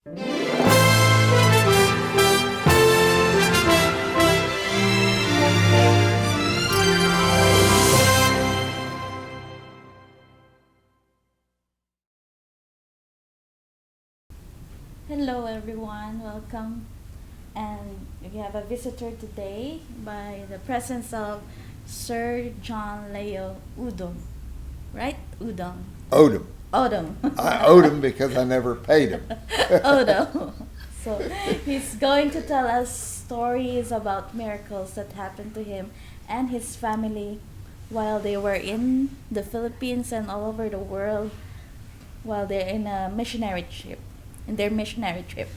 Hello everyone, welcome. And we have a visitor today by the presence of Sir John Leo Udom. Right? Udom. Odom. Odom. I owed him because I never paid him. Odom. So he's going to tell us stories about miracles that happened to him and his family while they were in the Philippines and all over the world while they're in a missionary trip, in their missionary trip.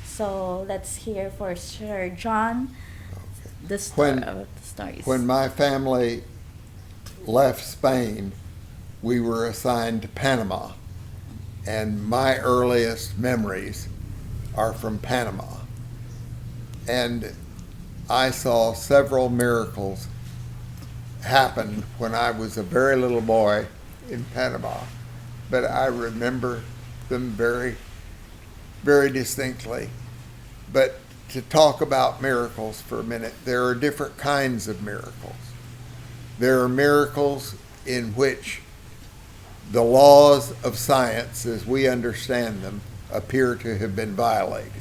So let's hear for Sir John the stories. When my family left Spain, we were assigned to Panama, and my earliest memories are from Panama. And I saw several miracles happen when I was a very little boy in Panama, but I remember them very, very distinctly. But to talk about miracles for a minute, there are different kinds of miracles. There are miracles in which the laws of science, as we understand them, appear to have been violated.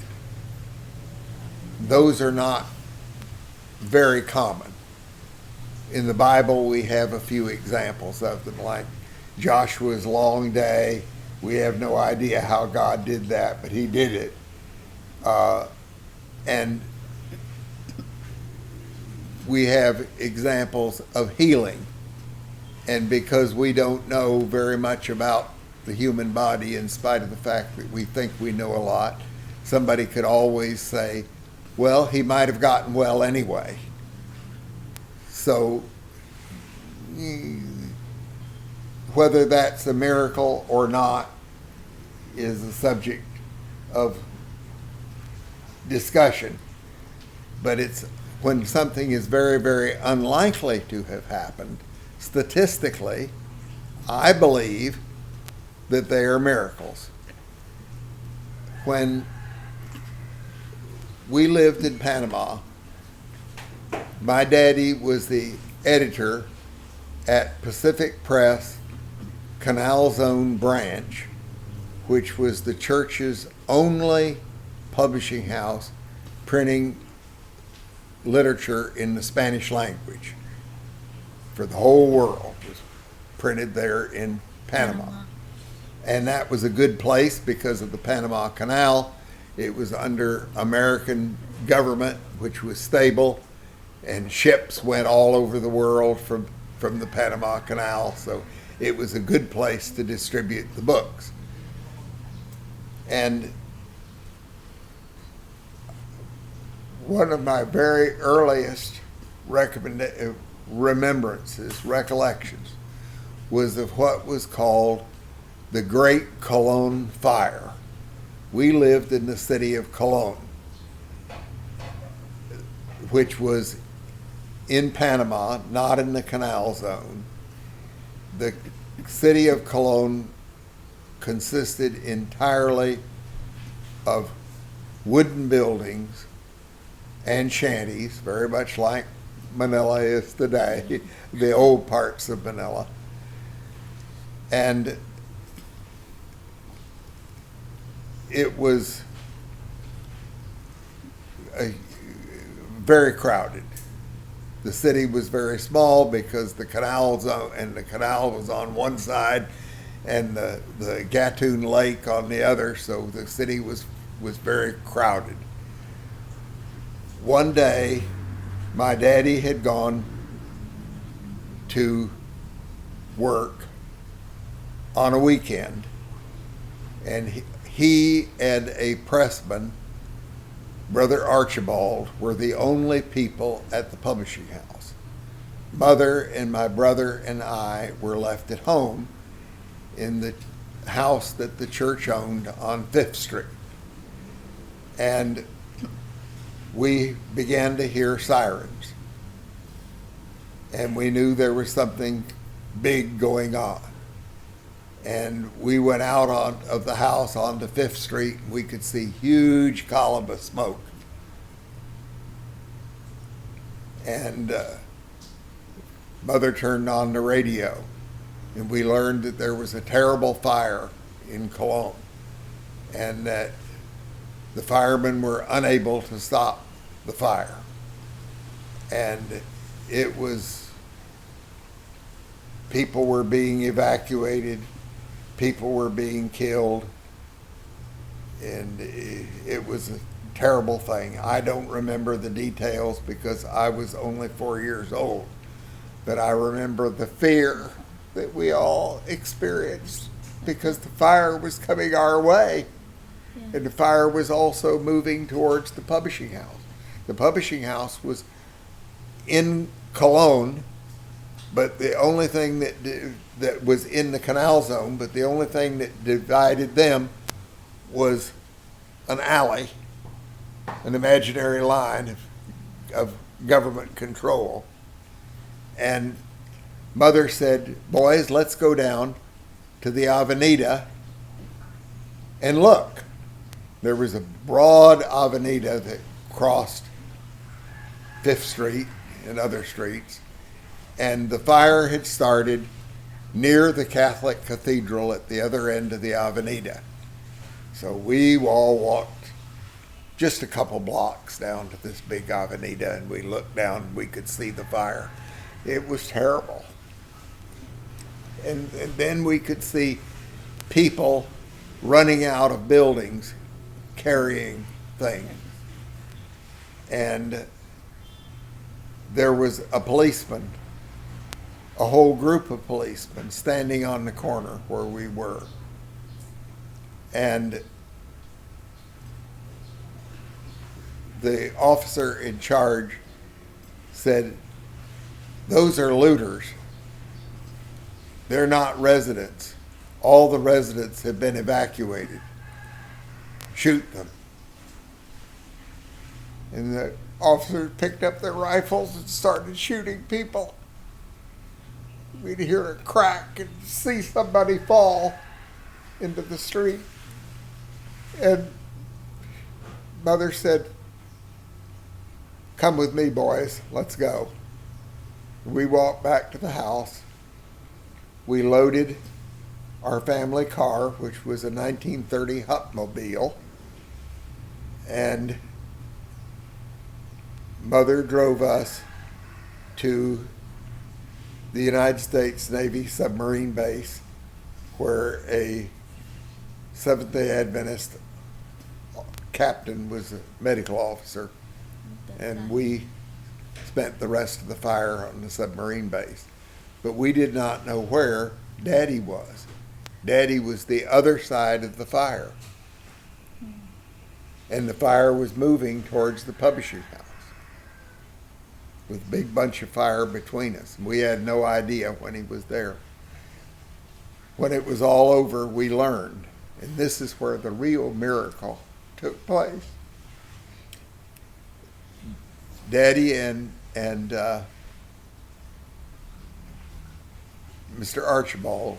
Those are not very common. In the Bible, we have a few examples of them, like Joshua's long day. We have no idea how God did that, but he did it. And we have examples of healing. And because we don't know very much about the human body, in spite of the fact that we think we know a lot, somebody could always say, well, he might have gotten well anyway. So whether that's a miracle or not is a subject of discussion. But it's when something is very, very unlikely to have happened, statistically, I believe that they are miracles. When we lived in Panama, my daddy was the editor at Pacific Press Canal Zone branch, which was the church's only publishing house printing literature in the Spanish language for the whole world. It was printed there in Panama. And that was a good place because of the Panama Canal. It was under American government, which was stable, and ships went all over the world from the Panama Canal. So it was a good place to distribute the books. And one of my very earliest recollections, was of what was called the Great Cologne Fire. We lived in the city of Cologne, which was in Panama, not in the canal zone. The city of Cologne consisted entirely of wooden buildings and shanties, very much like Manila is today, the old parts of Manila. And it was very crowded. The city was very small because the canal zone, and the canal was on one side and the Gatun Lake on the other, so the city was very crowded. One day, my daddy had gone to work on a weekend, and he and a pressman, Brother Archibald, were the only people at the publishing house. Mother and my brother and I were left at home in the house that the church owned on 5th Street. And we began to hear sirens. And we knew there was something big going on. And we went out of the house onto Fifth Street, and we could see huge column of smoke. And Mother turned on the radio, and we learned that there was a terrible fire in Cologne, and that the firemen were unable to stop the fire. And it was, people were being evacuated, people were being killed, and it was a terrible thing. I don't remember the details because I was only 4 years old, but I remember the fear that we all experienced because the fire was coming our way. Yeah. And the fire was also moving towards the publishing house. The publishing house was in Cologne, but the only thing that was in the canal zone, but the only thing that divided them was an alley, an imaginary line of government control. And Mother said, boys, let's go down to the Avenida and look. There was a broad Avenida that crossed Fifth Street and other streets, and the fire had started near the Catholic Cathedral at the other end of the Avenida. So we all walked just a couple blocks down to this big Avenida, and we looked down and we could see the fire. It was terrible. And then we could see people running out of buildings carrying things. And there was a policeman, a whole group of policemen standing on the corner where we were. And the officer in charge said, those are looters. They're not residents. All the residents have been evacuated. Shoot them. And the officers picked up their rifles and started shooting people. We'd hear a crack and see somebody fall into the street. And Mother said, come with me, boys, let's go. We walked back to the house. We loaded our family car, which was a 1930 Hcbntv, and Mother drove us to the United States Navy submarine base, where a Seventh-day Adventist captain was a medical officer, and we spent the rest of the fire on the submarine base. But we did not know where Daddy was. Daddy was the other side of the fire. And the fire was moving towards the publishing house with a big bunch of fire between us. We had no idea when he was there. When it was all over, we learned. And this is where the real miracle took place. Daddy and Mr. Archibald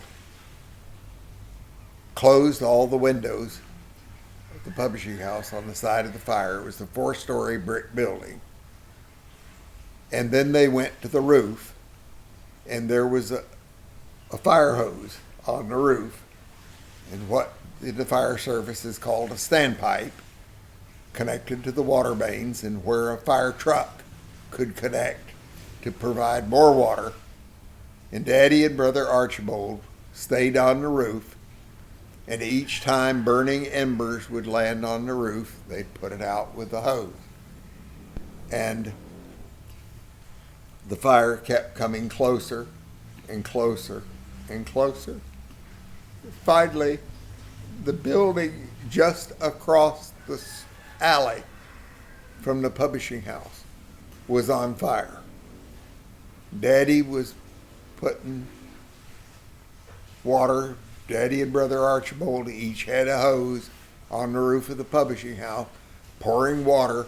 closed all the windows of the publishing house on the side of the fire. It was a 4-story brick building. And then they went to the roof, and there was a fire hose on the roof, and what the fire service is called a standpipe, connected to the water mains, and where a fire truck could connect to provide more water. And Daddy and Brother Archibald stayed on the roof, and each time burning embers would land on the roof, they'd put it out with the hose. And the fire kept coming closer and closer and closer. Finally, the building just across the alley from the publishing house was on fire. Daddy was putting water. Daddy and Brother Archibald each had a hose on the roof of the publishing house, pouring water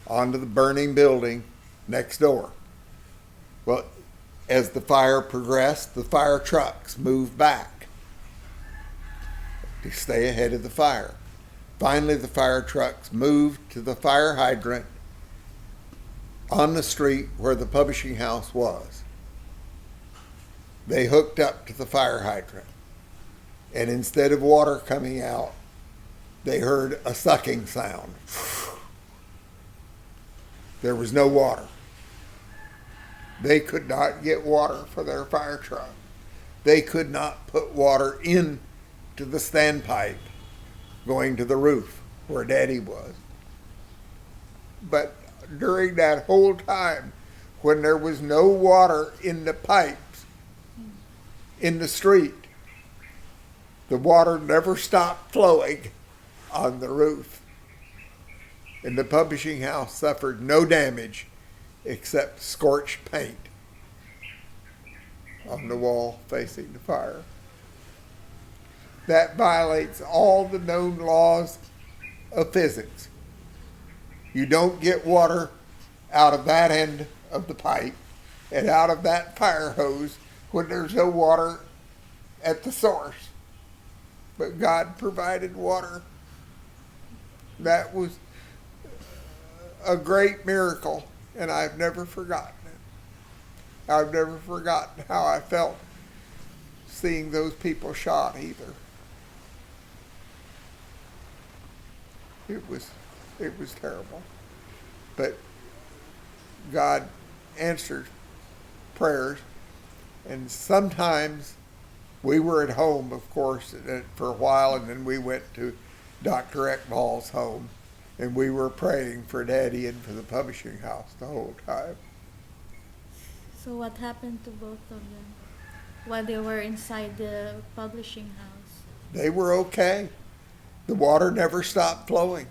onto the burning building next door. Well, as the fire progressed, the fire trucks moved back, to stay ahead of the fire. Finally, the fire trucks moved to the fire hydrant on the street where the publishing house was. They hooked up to the fire hydrant, and instead of water coming out, they heard a sucking sound. There was no water. They could not get water for their fire truck. They could not put water into the standpipe going to the roof where Daddy was. But during that whole time, when there was no water in the pipes in the street, the water never stopped flowing on the roof. And the publishing house suffered no damage except scorched paint on the wall facing the fire. That violates all the known laws of physics. You don't get water out of that end of the pipe and out of that fire hose when there's no water at the source. But God provided water. That was a great miracle, and I've never forgotten it. I've never forgotten how I felt seeing those people shot either. It was terrible. But God answered prayers, and sometimes we were at home, of course, for a while, and then we went to Dr. Eckball's home, and we were praying for Daddy and for the publishing house the whole time. So what happened to both of them while they were inside the publishing house? They were okay. The water never stopped flowing.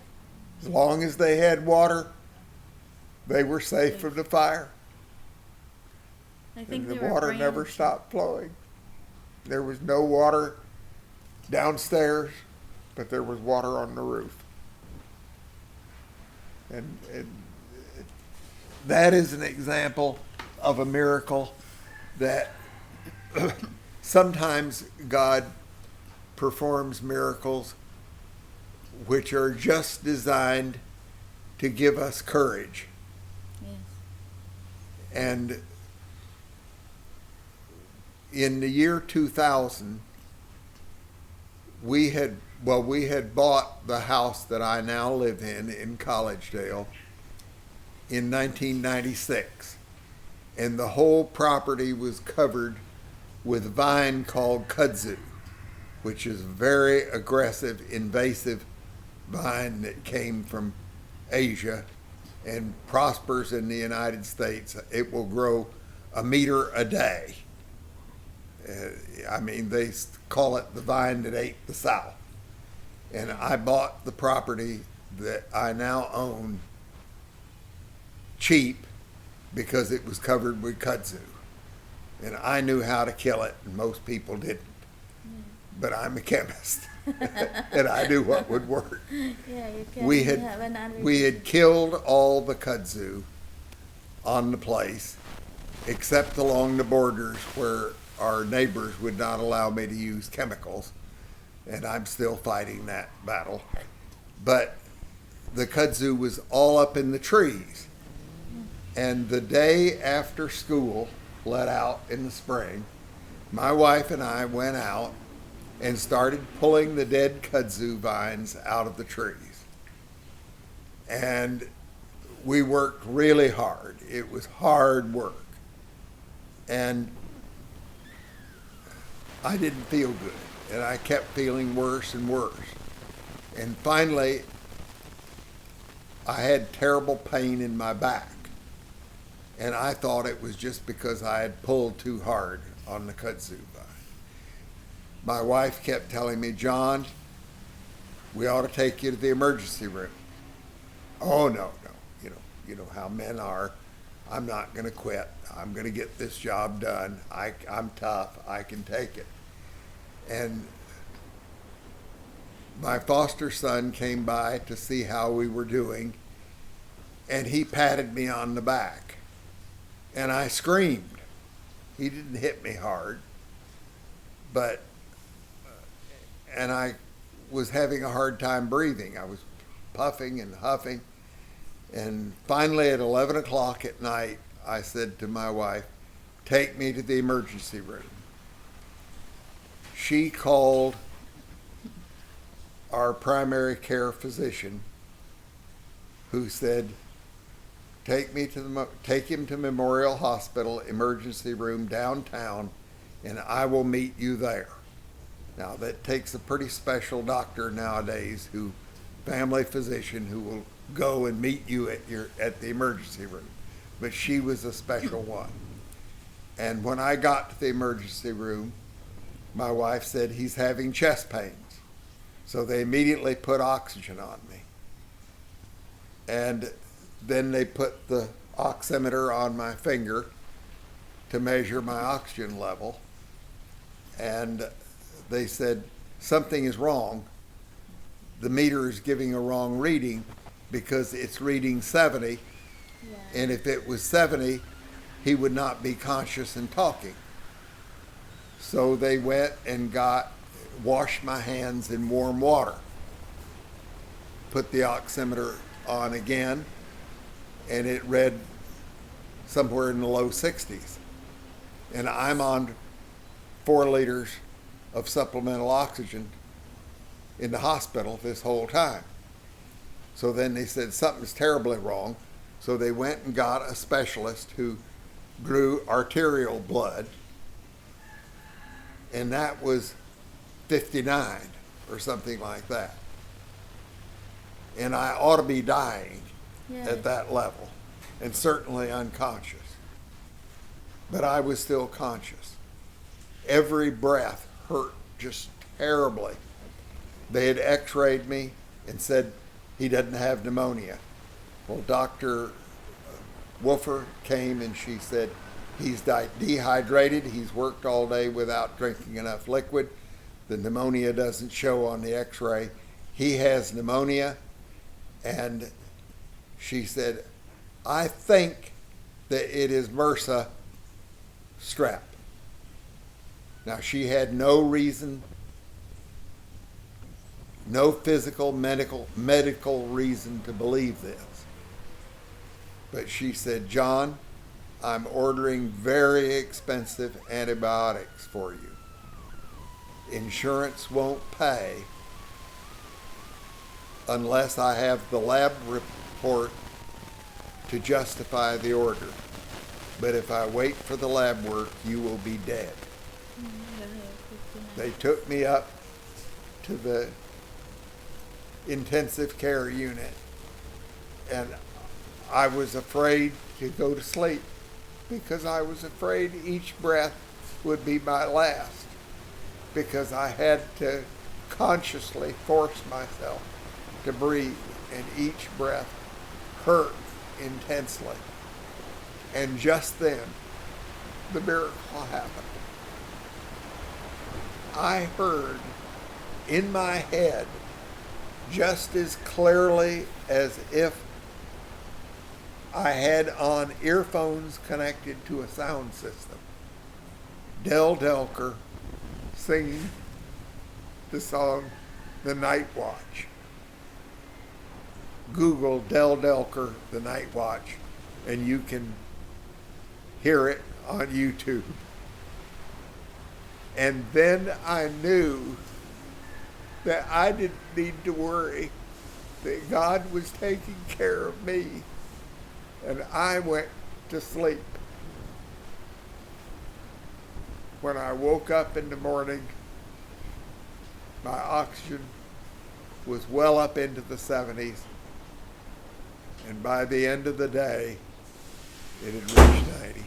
As long as they had water, they were safe from the fire. I think And they the were water praying. never stopped flowing. There was no water downstairs, but there was water on the roof. And that is an example of a miracle that sometimes God performs miracles which are just designed to give us courage. Yes. And in the year 2000, we had bought the house that I now live in Collegedale, in 1996. And the whole property was covered with a vine called kudzu, which is a very aggressive, invasive vine that came from Asia and prospers in the United States. It will grow a meter a day. They call it the vine that ate the South. And I bought the property that I now own cheap because it was covered with kudzu. And I knew how to kill it, and most people didn't. But I'm a chemist, and I knew what would work. Yeah, you can We have an allergy. had killed all the kudzu on the place, except along the borders where our neighbors would not allow me to use chemicals, and I'm still fighting that battle. But the kudzu was all up in the trees. And the day after school let out in the spring, my wife and I went out and started pulling the dead kudzu vines out of the trees. And we worked really hard. It was hard work. And I didn't feel good. And I kept feeling worse and worse. And finally, I had terrible pain in my back. And I thought it was just because I had pulled too hard on the kudzu vine. My wife kept telling me, John, we ought to take you to the emergency room. Oh, no. You know how men are. I'm not going to quit. I'm going to get this job done. I'm tough. I can take it. And my foster son came by to see how we were doing, and he patted me on the back. And I screamed. He didn't hit me hard, and I was having a hard time breathing. I was puffing and huffing. And finally, at 11 o'clock at night, I said to my wife, take me to the emergency room. She called our primary care physician, who said, take him to Memorial Hospital emergency room downtown, and I will meet you there. Now, that takes a pretty special doctor nowadays, family physician, who will go and meet you at the emergency room. But she was a special one. And when I got to the emergency room, my wife said, he's having chest pains. So they immediately put oxygen on me. And then they put the oximeter on my finger to measure my oxygen level. And they said, something is wrong. The meter is giving a wrong reading because it's reading 70. Yeah. And if it was 70, he would not be conscious and talking. So they went and washed my hands in warm water, put the oximeter on again, and it read somewhere in the low 60s. And I'm on 4 liters of supplemental oxygen in the hospital this whole time. So then they said something's terribly wrong. So they went and got a specialist who drew arterial blood, and that was 59 or something like that. And I ought to be dying at that level, and certainly unconscious. But I was still conscious. Every breath hurt just terribly. They had x-rayed me and said he doesn't have pneumonia. Well, Dr. Woofer came and she said he's dehydrated. He's worked all day without drinking enough liquid. The pneumonia doesn't show on the x-ray. He has pneumonia. And she said, I think that it is MRSA strep. Now, she had no reason, no physical, medical reason to believe this. But she said, John, I'm ordering very expensive antibiotics for you. Insurance won't pay unless I have the lab report to justify the order. But if I wait for the lab work, you will be dead. They took me up to the intensive care unit, and I was afraid to go to sleep because I was afraid each breath would be my last, because I had to consciously force myself to breathe, and each breath hurt intensely. And just then, the miracle happened. I heard in my head, just as clearly as if I had on earphones connected to a sound system, Del Delker singing the song The Night Watch. Google Del Delker, The Night Watch, and you can hear it on YouTube. And then I knew that I didn't need to worry, that God was taking care of me, and I went to sleep. When I woke up in the morning, my oxygen was well up into the 70s, and by the end of the day, it had reached 90.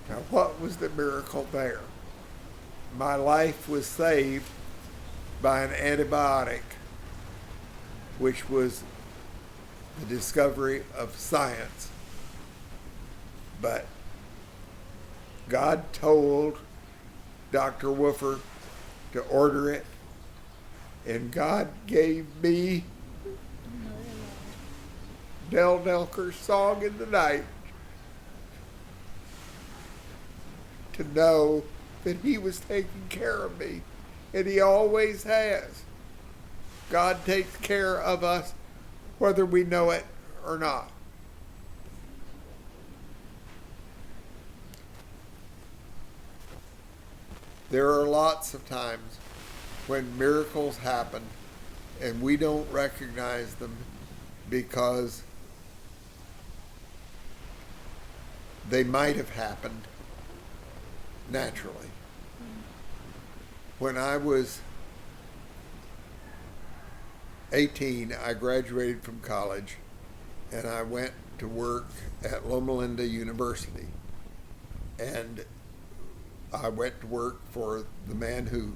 Now, what was the miracle there? My life was saved by an antibiotic, which was the discovery of science. But God told Dr. Woofer to order it, and God gave me Del Delker's Song in the Night to know that he was taking care of me and He always has. God takes care of us whether we know it or not. There are lots of times when miracles happen and we don't recognize them because they might have happened naturally. When I was 18, I graduated from college and I went to work at Loma Linda University. And I went to work for the man who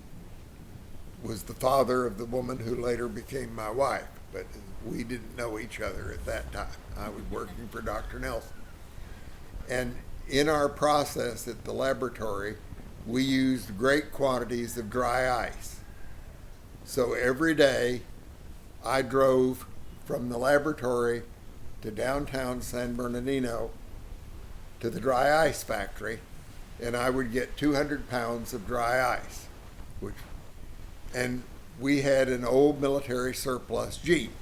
was the father of the woman who later became my wife, but we didn't know each other at that time. I was working for Dr. Nelson. And in our process at the laboratory, we used great quantities of dry ice. So every day I drove from the laboratory to downtown San Bernardino to the dry ice factory, and I would get 200 pounds of dry ice, and we had an old military surplus Jeep.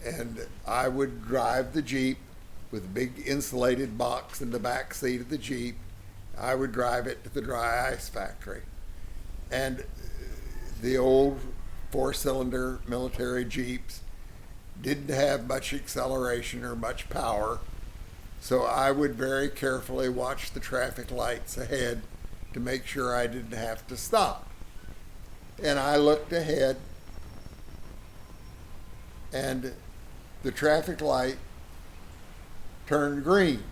And I would drive the Jeep with a big insulated box in the back seat of the Jeep. I would drive it to the dry ice factory. And the old four-cylinder military Jeeps didn't have much acceleration or much power, so I would very carefully watch the traffic lights ahead to make sure I didn't have to stop. And I looked ahead, and the traffic light turned green.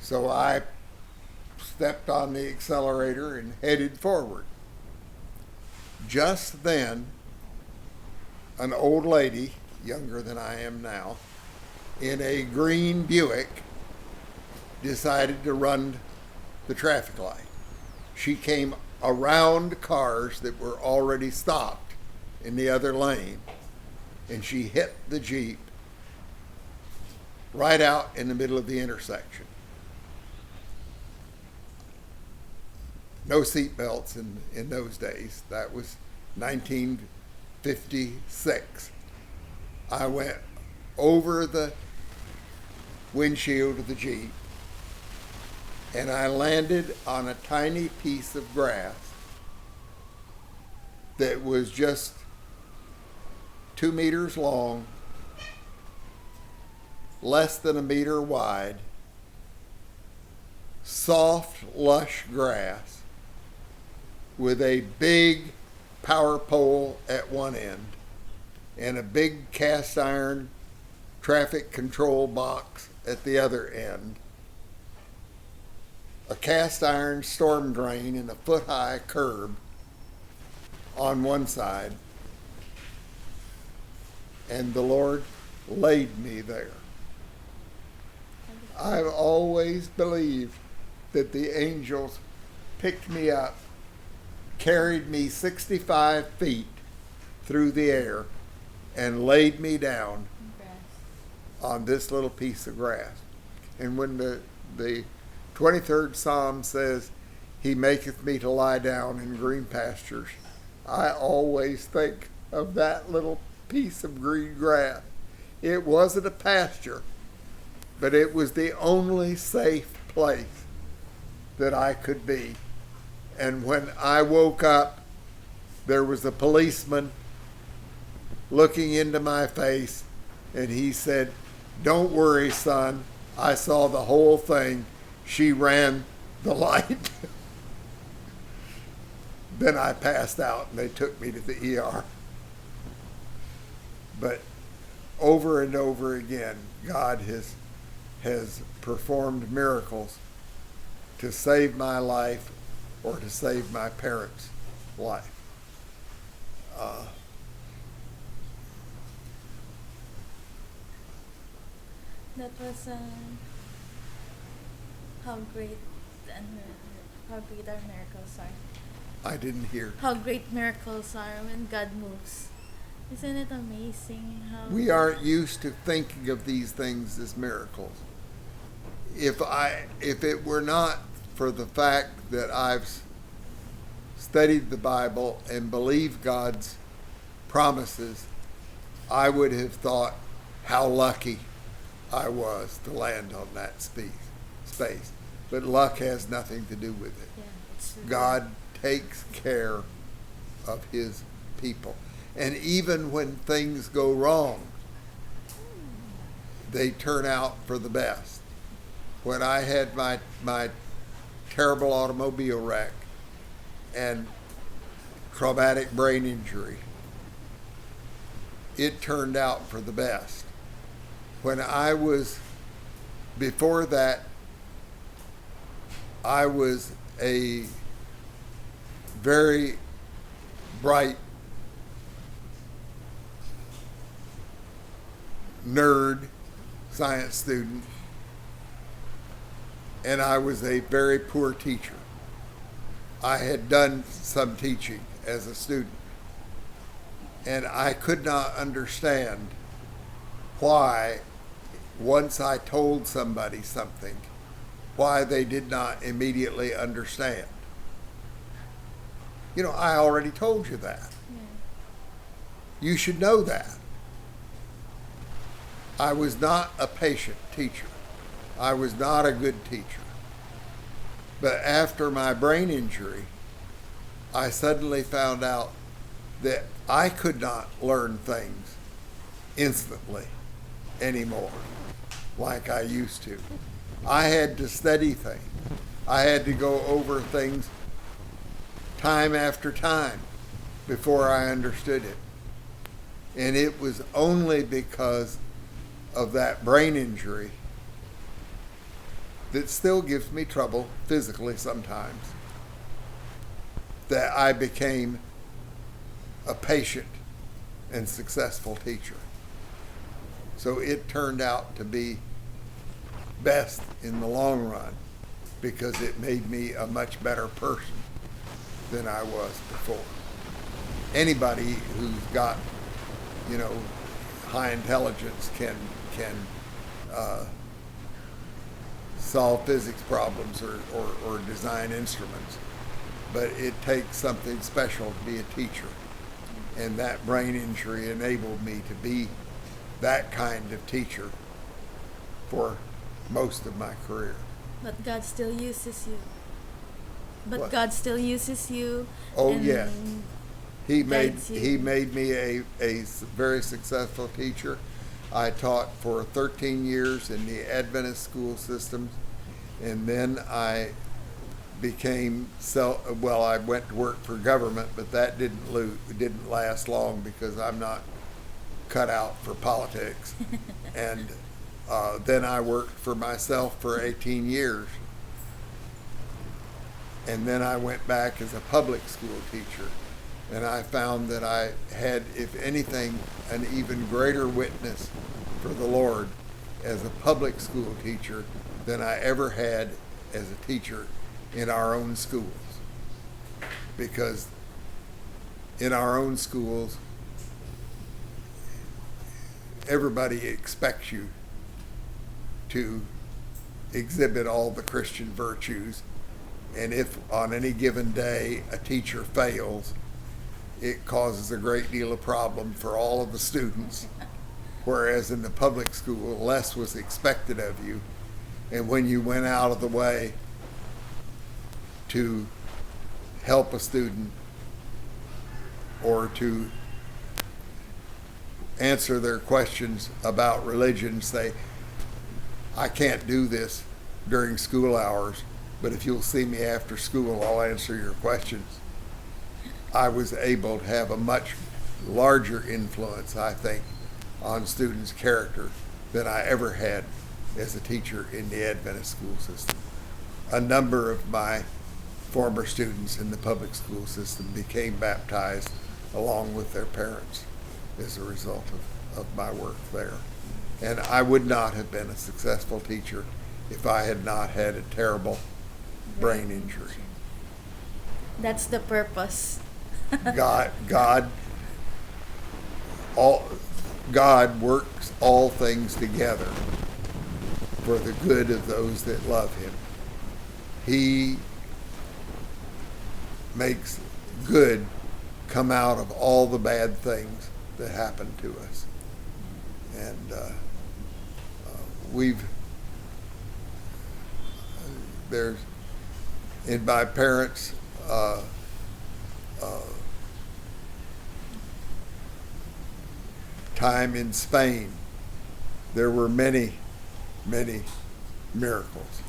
So I stepped on the accelerator and headed forward. Just then, an old lady, younger than I am now, in a green Buick, decided to run the traffic light. She came around cars that were already stopped in the other lane, and she hit the Jeep right out in the middle of the intersection. No seat belts in those days. That was 1956. I went over the windshield of the Jeep, and I landed on a tiny piece of grass that was just 2 meters long, less than a meter wide, soft, lush grass with a big power pole at one end and a big cast iron traffic control box at the other end, a cast iron storm drain and a foot-high curb on one side, and the Lord laid me there. I've always believed that the angels picked me up, carried me 65 feet through the air, and laid me down on this little piece of grass. And when the 23rd Psalm says, He maketh me to lie down in green pastures, I always think of that little piece of green grass. It wasn't a pasture, but it was the only safe place that I could be. And when I woke up, there was a policeman looking into my face, and he said, "Don't worry, son. I saw the whole thing. She ran the light." Then I passed out, and they took me to the ER. But over and over again, God has performed miracles to save my life or to save my parents' life. That was how great our miracles are. I didn't hear. How great miracles are when God moves. Isn't it amazing how We aren't used to thinking of these things as miracles. If it were not for the fact that I've studied the Bible and believed God's promises, I would have thought how lucky I was to land on that space. But luck has nothing to do with it. Yeah, it's true. God takes care of his people. And even when things go wrong, they turn out for the best. When I had my terrible automobile wreck and traumatic brain injury, it turned out for the best. Before that, I was a very bright nerd science student, and I was a very poor teacher. I had done some teaching as a student, and I could not understand why, once I told somebody something, why they did not immediately understand. You know, I already told you that. Yeah. You should know that. I was not a patient teacher. I was not a good teacher. But after my brain injury, I suddenly found out that I could not learn things instantly anymore like I used to. I had to study things. I had to go over things time after time before I understood it. And it was only because of that brain injury that still gives me trouble physically sometimes that I became a patient and successful teacher. So it turned out to be best in the long run because it made me a much better person than I was before. Anybody who's got, high intelligence can solve physics problems or design instruments, but it takes something special to be a teacher. And that brain injury enabled me to be that kind of teacher for most of my career. But God still uses you. What? God still uses you. Oh, and yes. He guides you. made me a very successful teacher. I taught for 13 years in the Adventist school systems, and then I became I went to work for government, but that didn't last long because I'm not cut out for politics. And then I worked for myself for 18 years. And then I went back as a public school teacher. And I found that I had, if anything, an even greater witness for the Lord as a public school teacher than I ever had as a teacher in our own schools. Because in our own schools, everybody expects you to exhibit all the Christian virtues. And if on any given day a teacher fails, it causes a great deal of problem for all of the students. Whereas in the public school, less was expected of you. And when you went out of the way to help a student or to answer their questions about religion, say, I can't do this during school hours, but if you'll see me after school, I'll answer your questions. I was able to have a much larger influence, I think, on students' character than I ever had as a teacher in the Adventist school system. A number of my former students in the public school system became baptized along with their parents as a result of my work there. And I would not have been a successful teacher if I had not had a terrible brain injury. That's the purpose. God works all things together for the good of those that love him. He makes good come out of all the bad things that happened to us. And there's, in my parents' time in Spain, there were many, many miracles.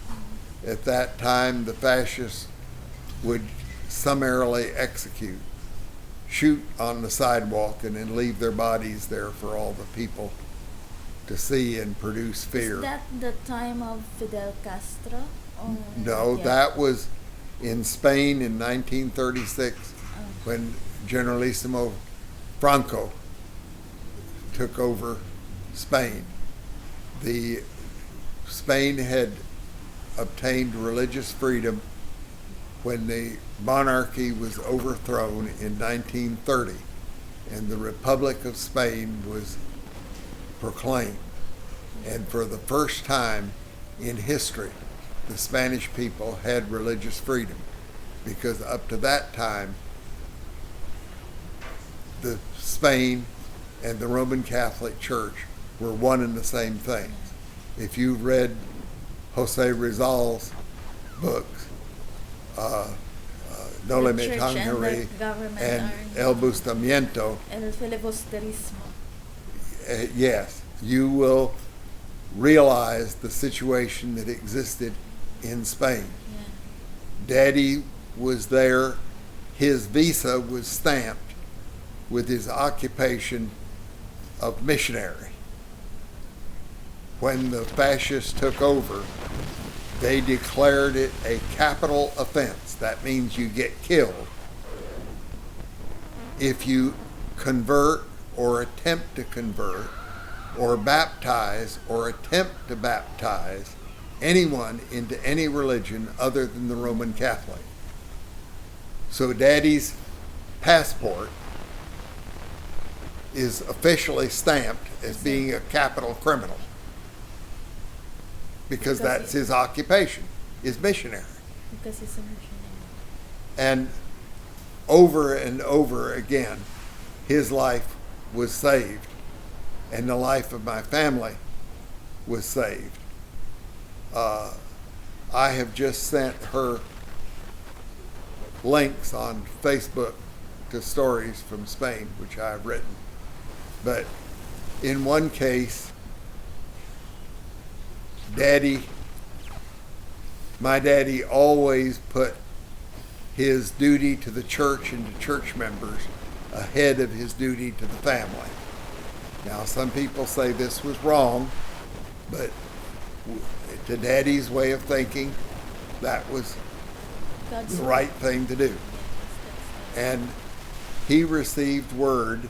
At that time, the fascists would summarily execute, shoot on the sidewalk, and then leave their bodies there for all the people to see and produce fear. Is that the time of Fidel Castro? Or No, yeah. that was in Spain in 1936 when Generalissimo Franco took over Spain. Spain had obtained religious freedom when the monarchy was overthrown in 1930, and the Republic of Spain was proclaimed. And for the first time in history, the Spanish people had religious freedom, because up to that time, the Spain and the Roman Catholic Church were one and the same thing. If you read Jose Rizal's books, No The Limit church and the Hungary government and are- El Bustamento, El filibusterismo. yes, you will realize the situation that existed in Spain. Yeah. Daddy was there. His visa was stamped with his occupation of missionary. When the fascists took over, they declared it a capital offense. That means you get killed if you convert or attempt to convert or baptize or attempt to baptize anyone into any religion other than the Roman Catholic. So Daddy's passport is officially stamped as being a capital criminal because that's his occupation, is missionary. Because he's a missionary. And over again, his life was saved, and the life of my family was saved. I have just sent her links on Facebook to stories from Spain, which I've written. But in one case, my daddy always put his duty to the church and to church members ahead of his duty to the family. Now, some people say this was wrong, but to Daddy's way of thinking, that was God's the right thing to do. And he received word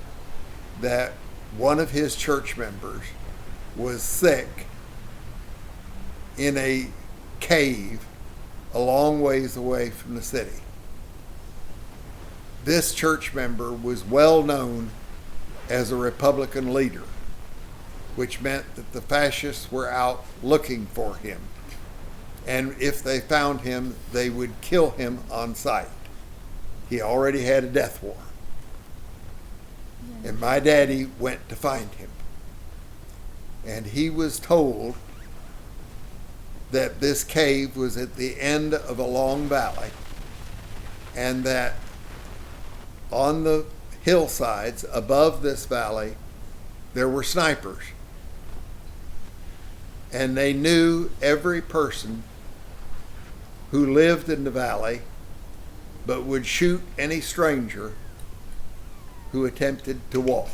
that one of his church members was sick in a cave a long ways away from the city. This church member was well known as a Republican leader, which meant that the fascists were out looking for him. And if they found him, they would kill him on sight. He already had a death warrant. And my daddy went to find him. And he was told that this cave was at the end of a long valley, and that on the hillsides above this valley there were snipers. And they knew every person who lived in the valley, but would shoot any stranger who attempted to walk.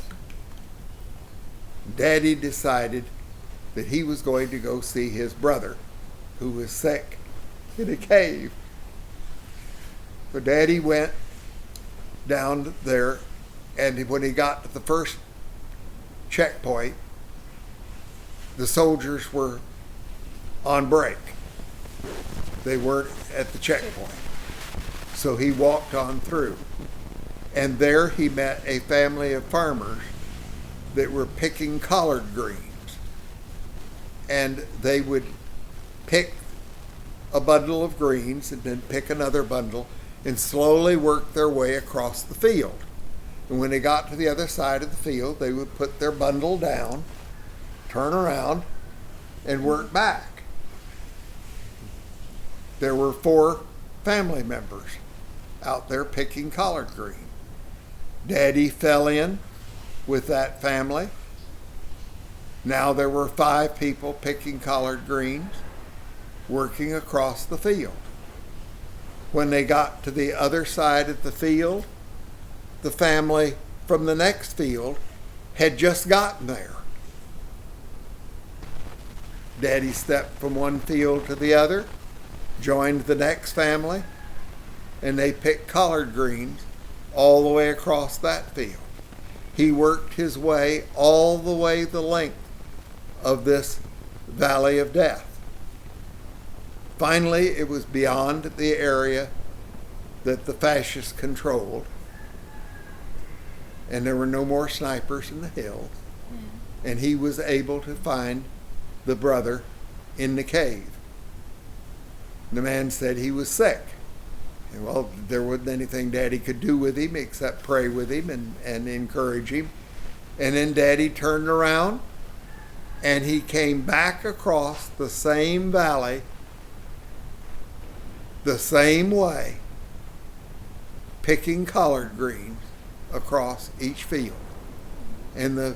Daddy decided that he was going to go see his brother, who was sick in a cave. So Daddy went down there, and when he got to the first checkpoint, the soldiers were on break. They weren't at the checkpoint. So he walked on through. And there he met a family of farmers that were picking collard greens. And they would pick a bundle of greens and then pick another bundle and slowly worked their way across the field. And when they got to the other side of the field, they would put their bundle down, turn around, and work back. There were 4 family members out there picking collard green. Daddy fell in with that family. Now there were 5 people picking collard greens, working across the field. When they got to the other side of the field, the family from the next field had just gotten there. Daddy stepped from one field to the other, joined the next family, and they picked collard greens all the way across that field. He worked his way all the way the length of this valley of death. Finally, it was beyond the area that the fascists controlled, and there were no more snipers in the hills, and he was able to find the brother in the cave. The man said he was sick. And well, there wasn't anything Daddy could do with him except pray with him and encourage him. And then Daddy turned around and he came back across the same valley, the same way, picking collard greens across each field. And the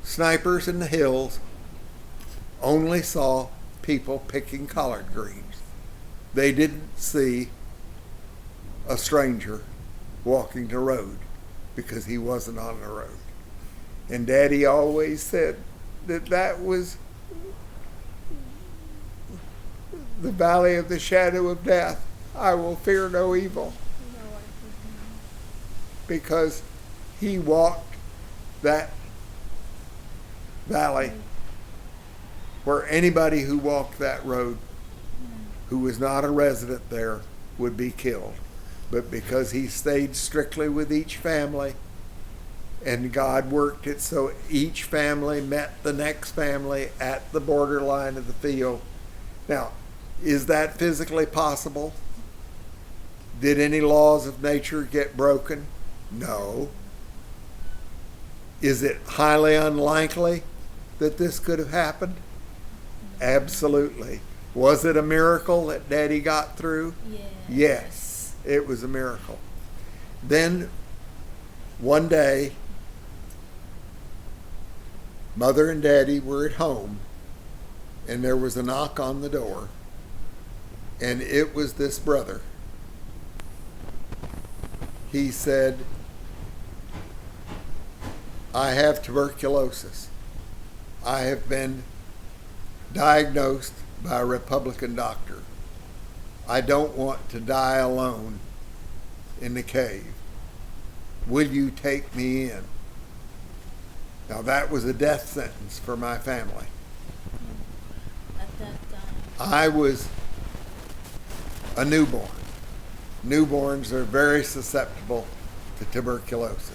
snipers in the hills only saw people picking collard greens. They didn't see a stranger walking the road because he wasn't on the road. And Daddy always said that was the valley of the shadow of death. I will fear no evil. Because he walked that valley where anybody who walked that road who was not a resident there would be killed. But because he stayed strictly with each family, and God worked it so each family met the next family at the borderline of the field. Now, is that physically possible? Did any laws of nature get broken? No. Is it highly unlikely that this could have happened? Absolutely. Was it a miracle that Daddy got through? Yes, it was a miracle. Then one day, Mother and Daddy were at home, and there was a knock on the door, and it was this brother. He said, I have tuberculosis. I have been diagnosed by a Republican doctor. I don't want to die alone in the cave. Will you take me in? Now that was a death sentence for my family. At that time. I was a newborn. Newborns are very susceptible to tuberculosis.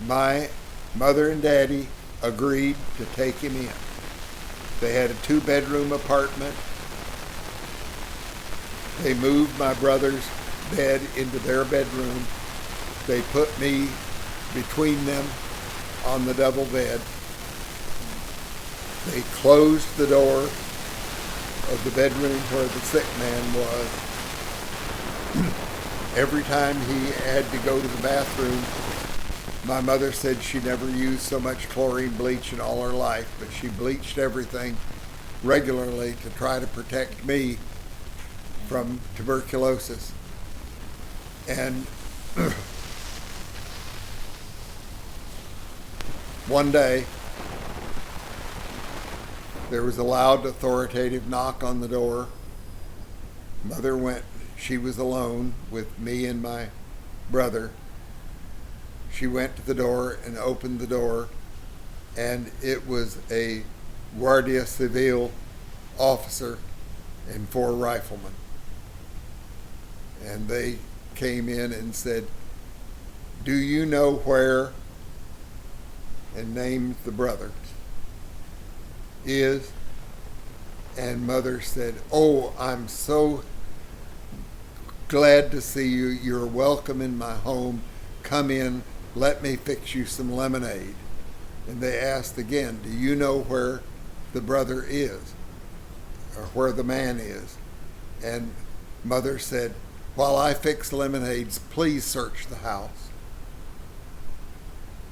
My mother and daddy agreed to take him in. They had a 2-bedroom apartment. They moved my brother's bed into their bedroom. They put me between them on the double bed. They closed the door of the bedroom where the sick man was. Every time he had to go to the bathroom, my mother said she never used so much chlorine bleach in all her life, but she bleached everything regularly to try to protect me from tuberculosis. And one day, there was a loud, authoritative knock on the door. Mother went. She was alone with me and my brother. She went to the door and opened the door, and it was a Guardia Civil officer and 4 riflemen. And they came in and said, "Do you know where?" and named the brother is. And Mother said, "Oh, I'm so glad to see you. You're welcome in my home. Come in. Let me fix you some lemonade. And they asked again, do you know where the brother is? Or where the man is? And Mother said, while I fix lemonades, please search the house.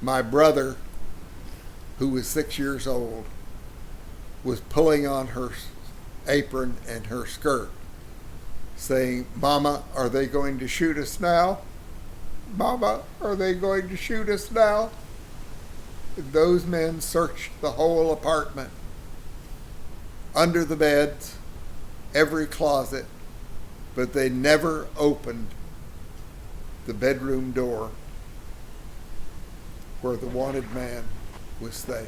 My brother, who was 6 years old, was pulling on her apron and her skirt, saying, Mama, are they going to shoot us now? Mama, are they going to shoot us now? And those men searched the whole apartment, under the beds, every closet, but they never opened the bedroom door where the wanted man was staying.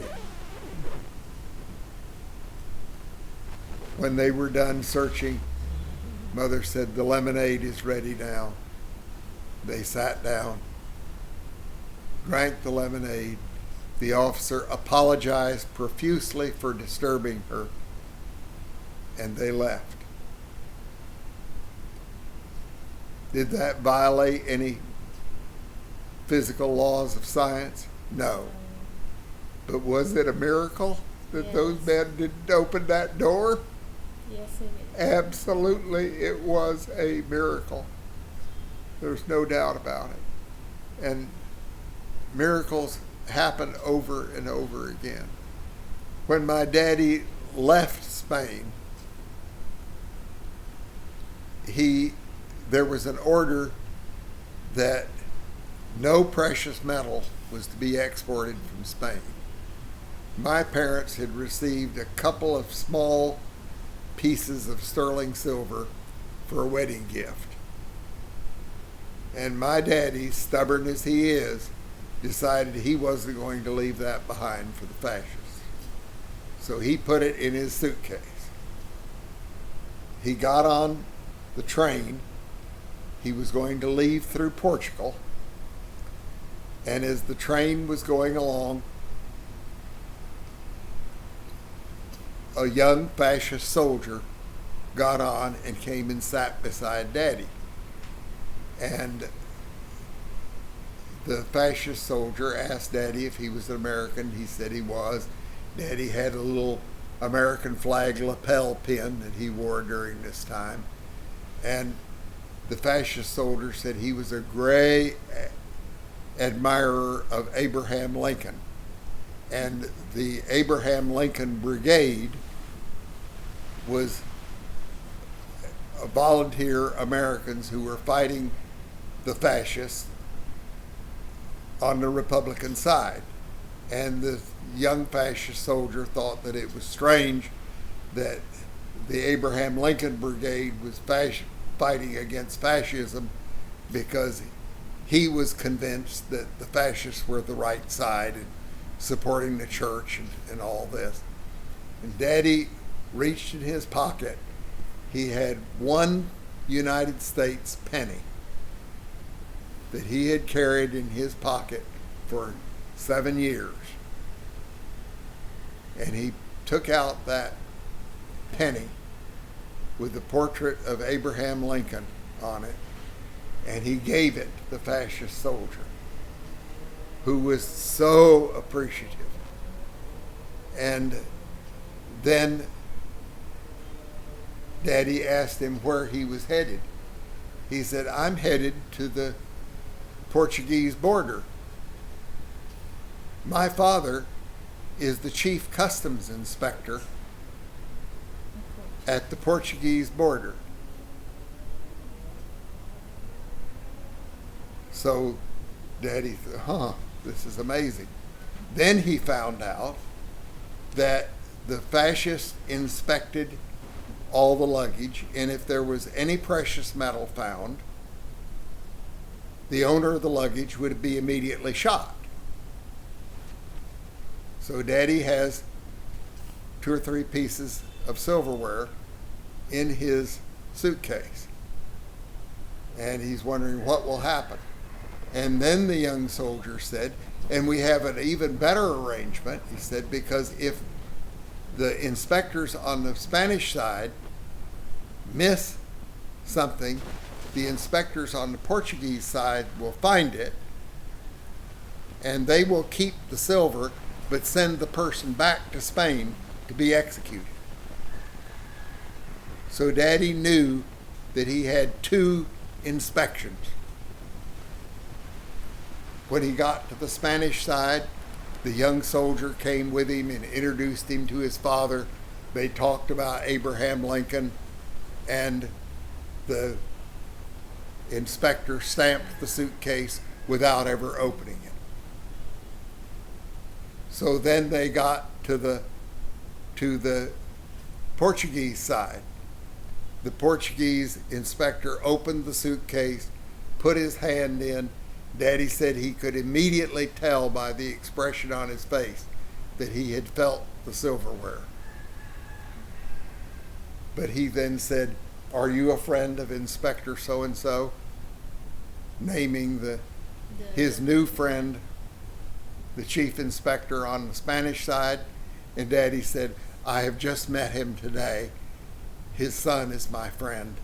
When they were done searching, Mother said, the lemonade is ready now. They sat down, drank the lemonade. The officer apologized profusely for disturbing her, and they left. Did that violate any physical laws of science? No. But was it a miracle that those men didn't open that door? Yes, it is. Absolutely, it was a miracle. There's no doubt about it. And miracles happen over and over again. When my daddy left Spain, there was an order that no precious metal was to be exported from Spain. My parents had received a couple of small pieces of sterling silver for a wedding gift. And my daddy, stubborn as he is, decided he wasn't going to leave that behind for the fascists. So he put it in his suitcase. He got on the train. He was going to leave through Portugal. And as the train was going along, a young fascist soldier got on and came and sat beside Daddy. And the fascist soldier asked Daddy if he was an American. He said he was. Daddy had a little American flag lapel pin that he wore during this time. And the fascist soldier said he was a great admirer of Abraham Lincoln. And the Abraham Lincoln Brigade was volunteer Americans who were fighting the fascists on the Republican side. And the young fascist soldier thought that it was strange that the Abraham Lincoln Brigade was fighting against fascism, because he was convinced that the fascists were the right side and supporting the church and all this. And Daddy reached in his pocket. He had one United States penny that he had carried in his pocket for 7 years. And he took out that penny with the portrait of Abraham Lincoln on it, and he gave it to the fascist soldier, who was so appreciative. And then Daddy asked him where he was headed. He said, I'm headed to the Portuguese border. My father is the chief customs inspector at the Portuguese border. So Daddy thought, this is amazing. Then he found out that the fascists inspected all the luggage, and if there was any precious metal found, the owner of the luggage would be immediately shot. So Daddy has 2 or 3 pieces of silverware in his suitcase, and he's wondering what will happen. And then the young soldier said, and we have an even better arrangement, he said, because if the inspectors on the Spanish side miss something, the inspectors on the Portuguese side will find it, and they will keep the silver but send the person back to Spain to be executed. So Daddy knew that he had 2 inspections. When he got to the Spanish side, the young soldier came with him and introduced him to his father. They talked about Abraham Lincoln, and the inspector stamped the suitcase without ever opening it. So then they got to the Portuguese side. The Portuguese inspector opened the suitcase, put his hand in. Daddy said he could immediately tell by the expression on his face that he had felt the silverware. But he then said, "Are you a friend of Inspector so-and-so?" Naming his new friend, the chief inspector on the Spanish side. And Daddy said, "I have just met him today. His son is my friend."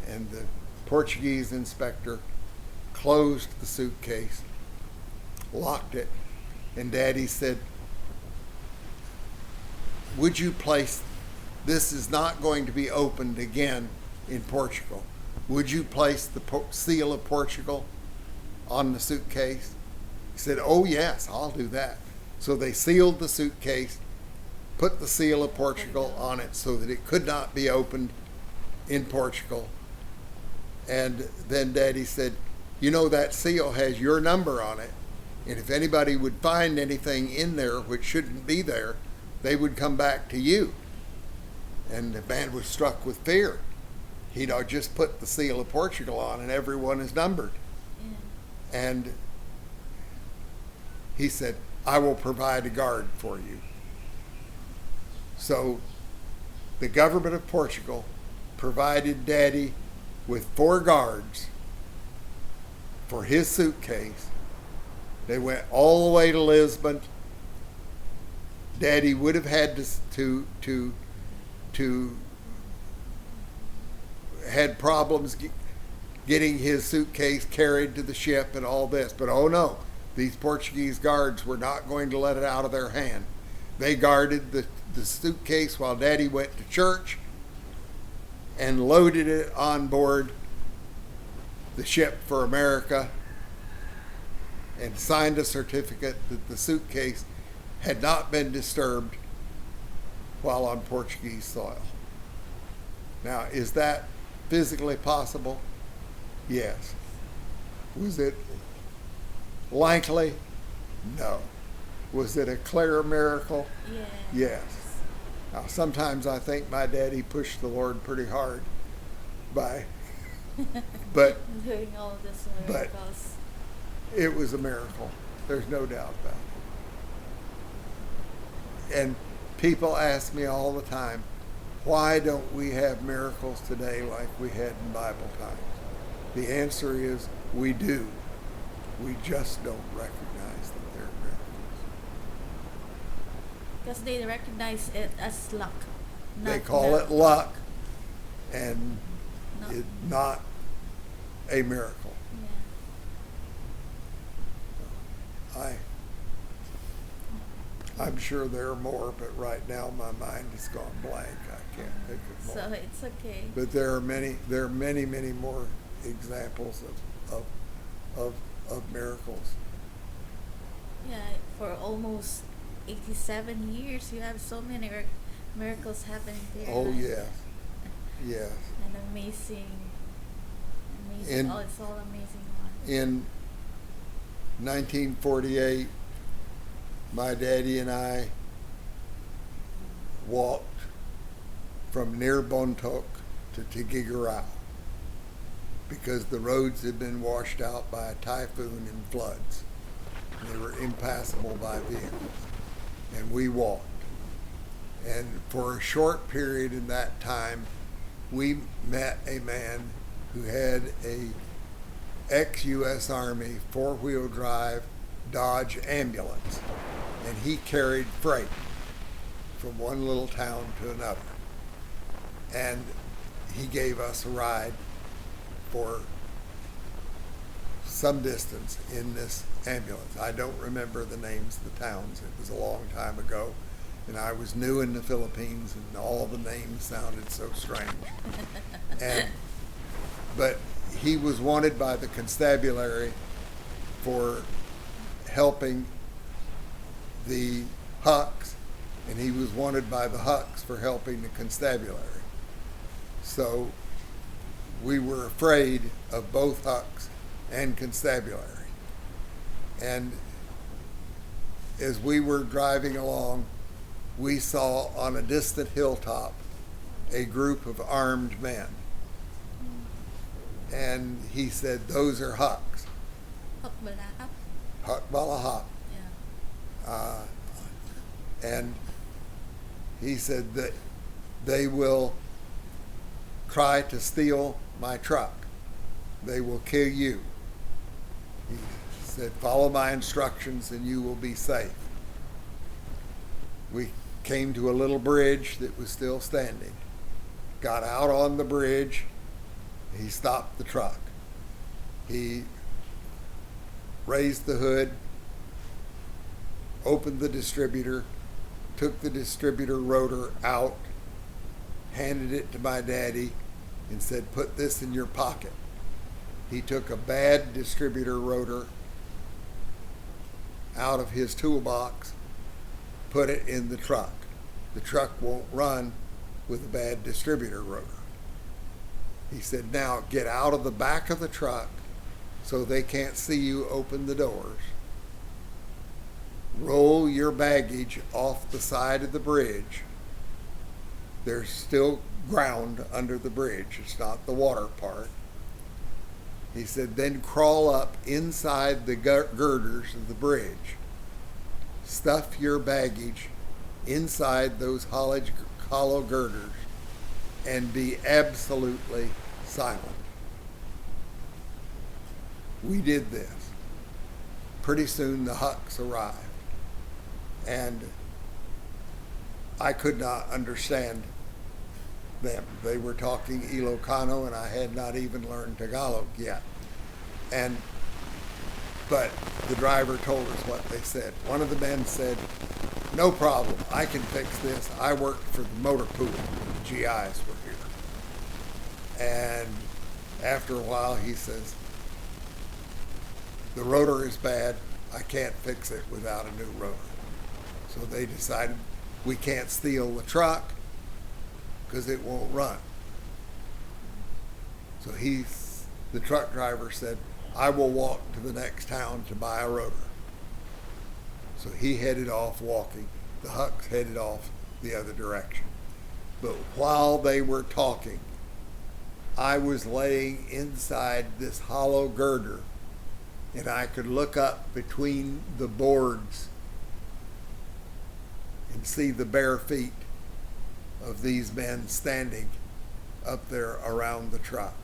And the Portuguese inspector closed the suitcase, locked it, and Daddy said, "Would you place, this is not going to be opened again in Portugal. Would you place the seal of Portugal on the suitcase?" He said, "Oh yes, I'll do that." So they sealed the suitcase, put the seal of Portugal on it so that it could not be opened in Portugal. And then Daddy said, "You know, that seal has your number on it, and if anybody would find anything in there which shouldn't be there, they would come back to you." And the man was struck with fear. He'd just put the seal of Portugal on, and everyone is numbered. Yeah. And he said, "I will provide a guard for you." So the government of Portugal provided Daddy with 4 guards for his suitcase. They went all the way to Lisbon. Daddy would have had to had problems getting his suitcase carried to the ship and all this, but oh no, these Portuguese guards were not going to let it out of their hand. They guarded the suitcase while Daddy went to church and loaded it on board the ship for America and signed a certificate that the suitcase had not been disturbed while on Portuguese soil. Now, is that physically possible? Yes. Was it likely? No. Was it a clear miracle? Yes. Now, sometimes I think my daddy pushed the Lord pretty hard by, but doing all this miracles. But it was a miracle. There's no doubt about it. And people ask me all the time, why don't we have miracles today like we had in Bible times? The answer is we do. We just don't recognize that they're miracles. Because they recognize it as luck. They call it luck and it's not a miracle. Yeah. I'm sure there are more, but right now my mind has gone blank. I can't think of more. So it's okay. But there are many more examples of miracles. Yeah, for almost 87 years, you have so many miracles happening there. Oh, yes. Yes. And amazing. In, it's all amazing ones. In 1948, my daddy and I walked from near Bontoc to Tigigaraw because the roads had been washed out by a typhoon and floods. They were impassable by vehicles. And we walked. And for a short period in that time, we met a man who had a ex-U.S. Army 4-wheel drive Dodge ambulance. And he carried freight from one little town to another. And he gave us a ride for some distance in this ambulance. I don't remember the names of the towns. It was a long time ago, and I was new in the Philippines, and all the names sounded so strange. But he was wanted by the constabulary for helping the Hucks, and he was wanted by the Hucks for helping the constabulary. So we were afraid of both Hucks and constabulary. And as we were driving along, we saw on a distant hilltop a group of armed men. And he said, those are Hucks. Huck Balahap. Yeah. And he said that they will try to steal my truck. They will kill you. He said, follow my instructions and you will be safe. We came to a little bridge that was still standing. Got out on the bridge. He stopped the truck. He raised the hood, opened the distributor, took the distributor rotor out, handed it to my daddy, and said, put this in your pocket. He took a bad distributor rotor out of his toolbox, put it in the truck. The truck won't run with a bad distributor rotor. He said, now get out of the back of the truck so they can't see you open the doors. Roll your baggage off the side of the bridge. There's still ground under the bridge. It's not the water part. He said, then crawl up inside the girders of the bridge. Stuff your baggage inside those hollow girders and be absolutely silent. We did this. Pretty soon the Hucks arrived, and I could not understand them. They were talking Ilocano, and I had not even learned Tagalog yet. But the driver told us what they said. One of the men said, no problem, I can fix this. I worked for the motor pool when the GIs were here. And after a while he says, the rotor is bad, I can't fix it without a new rotor. So they decided we can't steal the truck because it won't run. So the truck driver said, I will walk to the next town to buy a rotor. So he headed off walking. The Hucks headed off the other direction. But while they were talking, I was laying inside this hollow girder, and I could look up between the boards and see the bare feet of these men standing up there around the truck.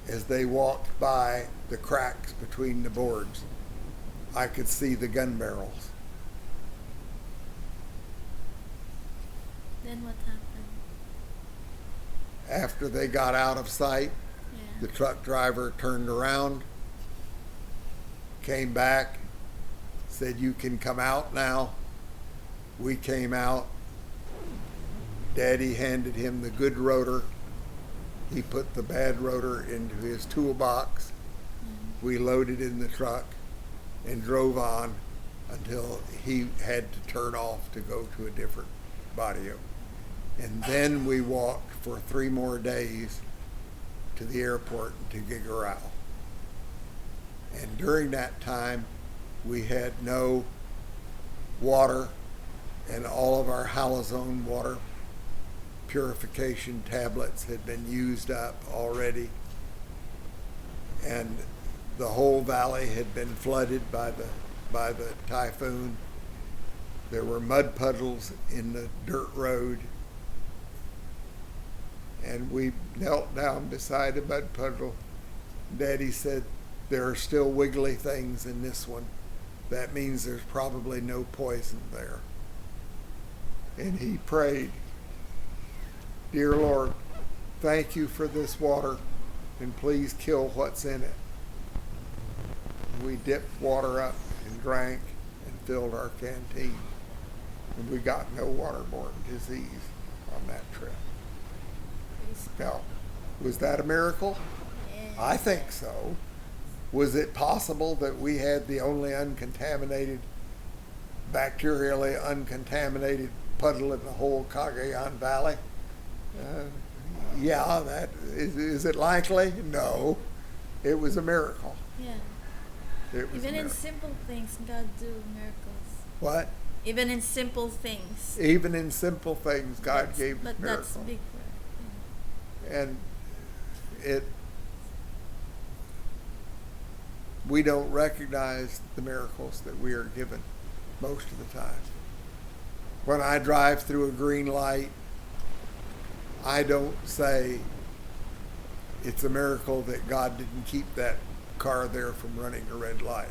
As they walked by the cracks between the boards, I could see the gun barrels. Then what happened? After they got out of sight, the truck driver turned around, came back, said, you can come out now. We came out. Daddy handed him the good rotor. He put the bad rotor into his toolbox. We loaded in the truck and drove on until he had to turn off to go to a different barrio. And then we walked for 3 more days to the airport to Gigarao. And during that time, we had no water, and all of our halazone water purification tablets had been used up already. And the whole valley had been flooded by the typhoon. There were mud puddles in the dirt road. And we knelt down beside a mud puddle. Daddy said, there are still wiggly things in this one. That means there's probably no poison there. And he prayed, dear Lord, thank you for this water, and please kill what's in it. We dipped water up and drank and filled our canteen. And we got no waterborne disease on that trip. Now, was that a miracle? I think so. Was it possible that we had the only uncontaminated, bacterially uncontaminated puddle in the whole Cagayan Valley? Yeah, that is it likely? No. It was a miracle. Yeah. It was Even a in miracle. simple things, God do miracles. What? Even in simple things. Even in simple things, God gave us But miracles. that's big for it. And we don't recognize the miracles that we are given most of the time. When I drive through a green light, I don't say it's a miracle that God didn't keep that car there from running a red light.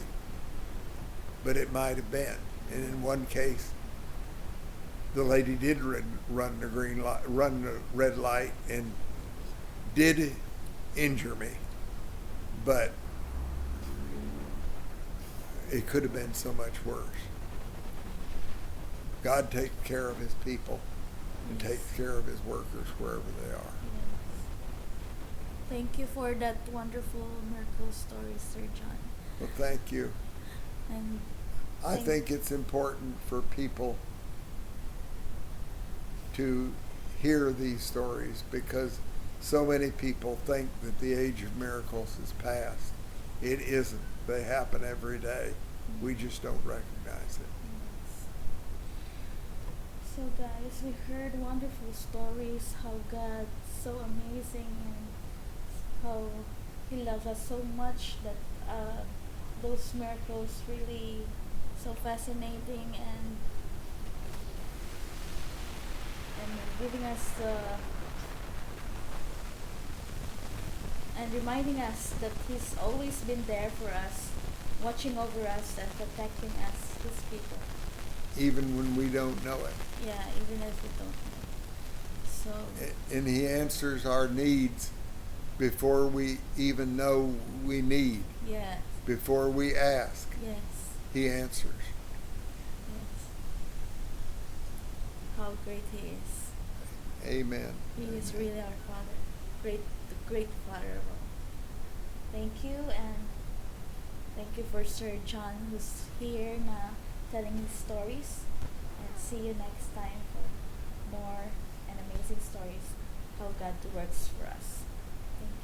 But it might have been. And in one case, the lady did run the red light and did injure me. But it could have been so much worse. God takes care of his people and takes care of his workers wherever they are. Yes. Thank you for that wonderful miracle story, Sir John. Well, thank you. And I think it's important for people to hear these stories because so many people think that the age of miracles is past. It isn't. They happen every day. We just don't recognize it. yes. So guys, we heard wonderful stories how God's so amazing and how he loves us so much that those miracles really so fascinating and giving us and reminding us that he's always been there for us, watching over us and protecting us, his people. Even when we don't know it. Yeah, even if we don't know. So And he answers our needs before we even know we need. yes, Before we ask, yes, he answers. yes. How great he is. Amen. He is really our Father, the great Father of all. Thank you, and thank you for Sir John who's here now telling his stories. And see you next time for more and amazing stories how God works for us. Thank you.